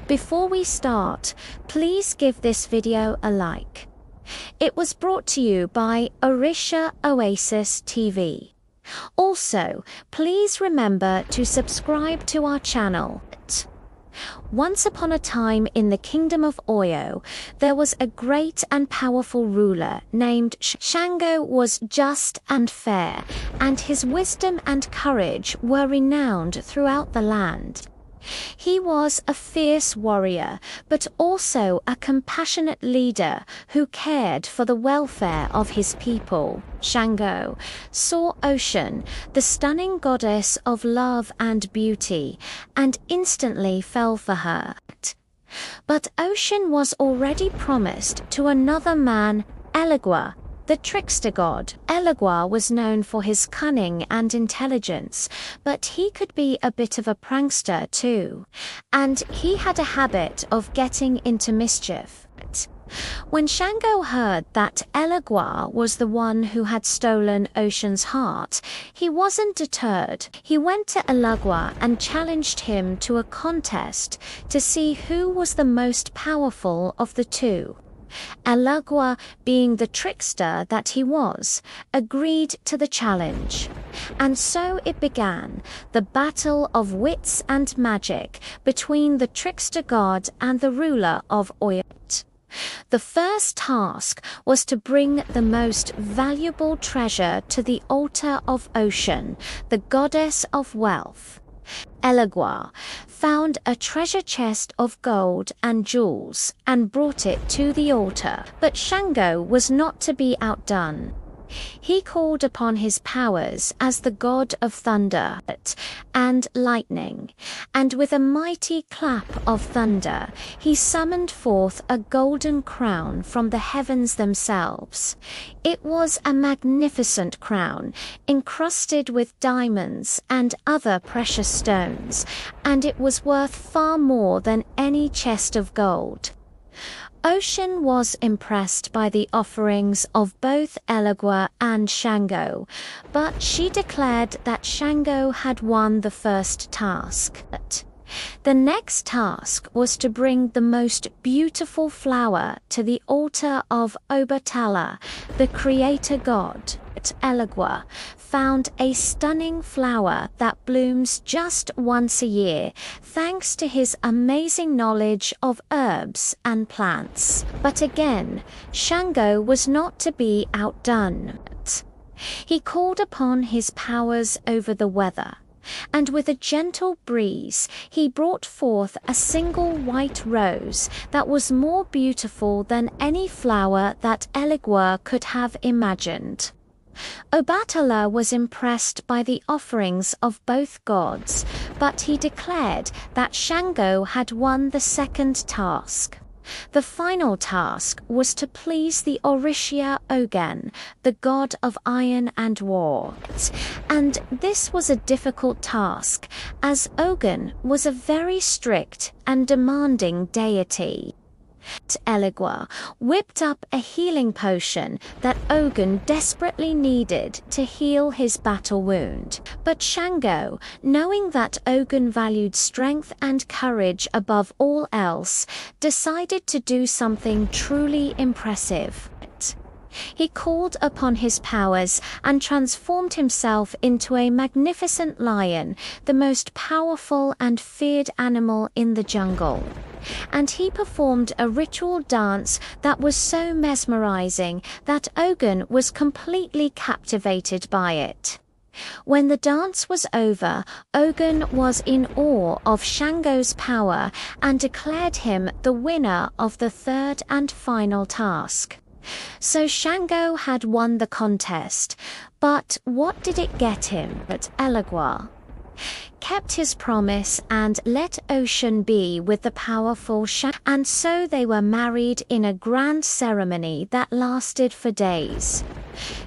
Before we start, please give this video a like. It was brought to you by Orisha Oasis TV. Also, please remember to subscribe to our channel. Once upon a time in the kingdom of Oyo, there was a great and powerful ruler named Shango. Was just and fair, and his wisdom and courage were renowned throughout the land. He was a fierce warrior, but also a compassionate leader who cared for the welfare of his people. Shango saw Oshun, the stunning goddess of love and beauty, and instantly fell for her. But Oshun was already promised to another man, Eleggua, the trickster god. Eleggua was known for his cunning and intelligence, but he could be a bit of a prankster too, and he had a habit of getting into mischief. When Shango heard that Eleggua was the one who had stolen Oshun's heart, he wasn't deterred. He went to Eleggua and challenged him to a contest to see who was the most powerful of the two. Eleggua, being the trickster that he was, agreed to the challenge. And so it began, the battle of wits and magic between the trickster god and the ruler of Oyo. The first task was to bring the most valuable treasure to the altar of Oshun, the goddess of wealth. Eleggua found a treasure chest of gold and jewels and brought it to the altar. But Shango was not to be outdone. He called upon his powers as the god of thunder and lightning, and with a mighty clap of thunder, he summoned forth a golden crown from the heavens themselves. It was a magnificent crown, encrusted with diamonds and other precious stones, and it was worth far more than any chest of gold. Oshun was impressed by the offerings of both Eleggua and Shango, but she declared that Shango had won the first task. The next task was to bring the most beautiful flower to the altar of Obatala, the creator god. Eleggua found a stunning flower that blooms just once a year, thanks to his amazing knowledge of herbs and plants. But again, Shango was not to be outdone. He called upon his powers over the weather, and with a gentle breeze he brought forth a single white rose that was more beautiful than any flower that Eleggua could have imagined. Obatala was impressed by the offerings of both gods, but he declared that Shango had won the second task. The final task was to please the Orisha Ogun, the god of iron and war. And this was a difficult task, as Ogun was a very strict and demanding deity. Eleggua whipped up a healing potion that Ogun desperately needed to heal his battle wound. But Shango, knowing that Ogun valued strength and courage above all else, decided to do something truly impressive. He called upon his powers and transformed himself into a magnificent lion, the most powerful and feared animal in the jungle. And he performed a ritual dance that was so mesmerizing that Ogun was completely captivated by it. When the dance was over, Ogun was in awe of Shango's power and declared him the winner of the third and final task. So Shango had won the contest, but what did it get him? But Eleggua kept his promise and let Oshun be with the powerful Shango, and so they were married in a grand ceremony that lasted for days.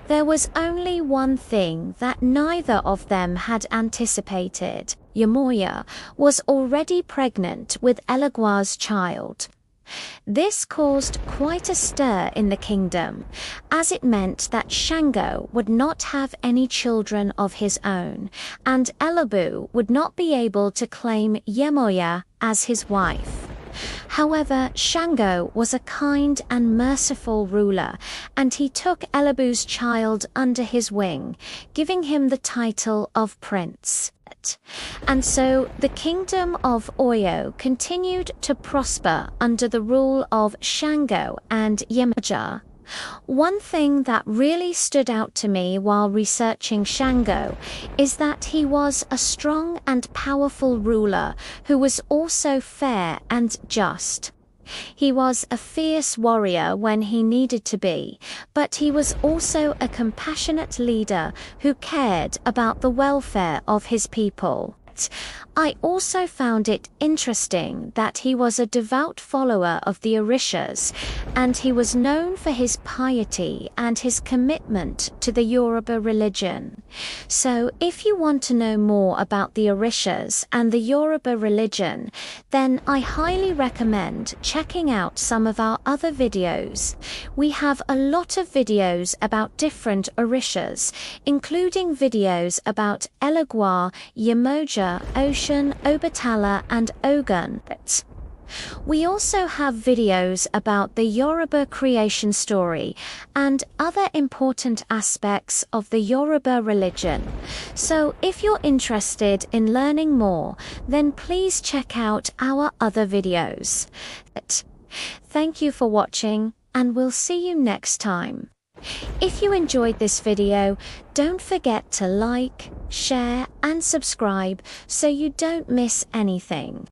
There was only one thing that neither of them had anticipated. Yomoya was already pregnant with Eleggua's child. This caused quite a stir in the kingdom, as it meant that Shango would not have any children of his own, and Elebu would not be able to claim Yemoya as his wife. However, Shango was a kind and merciful ruler, and he took Eleggua's child under his wing, giving him the title of prince. And so the kingdom of Oyo continued to prosper under the rule of Shango and Yemoja. One thing that really stood out to me while researching Shango is that he was a strong and powerful ruler who was also fair and just. He was a fierce warrior when he needed to be, but he was also a compassionate leader who cared about the welfare of his people. I also found it interesting that he was a devout follower of the Orishas, and he was known for his piety and his commitment to the Yoruba religion. So if you want to know more about the Orishas and the Yoruba religion, then I highly recommend checking out some of our other videos. We have a lot of videos about different Orishas, including videos about Eleggua, Yemoja, Oshun, Obatala and Ogun. We also have videos about the Yoruba creation story and other important aspects of the Yoruba religion. So if you're interested in learning more, then please check out our other videos. Thank you for watching, and we'll see you next time. If you enjoyed this video, don't forget to like, share and subscribe so you don't miss anything.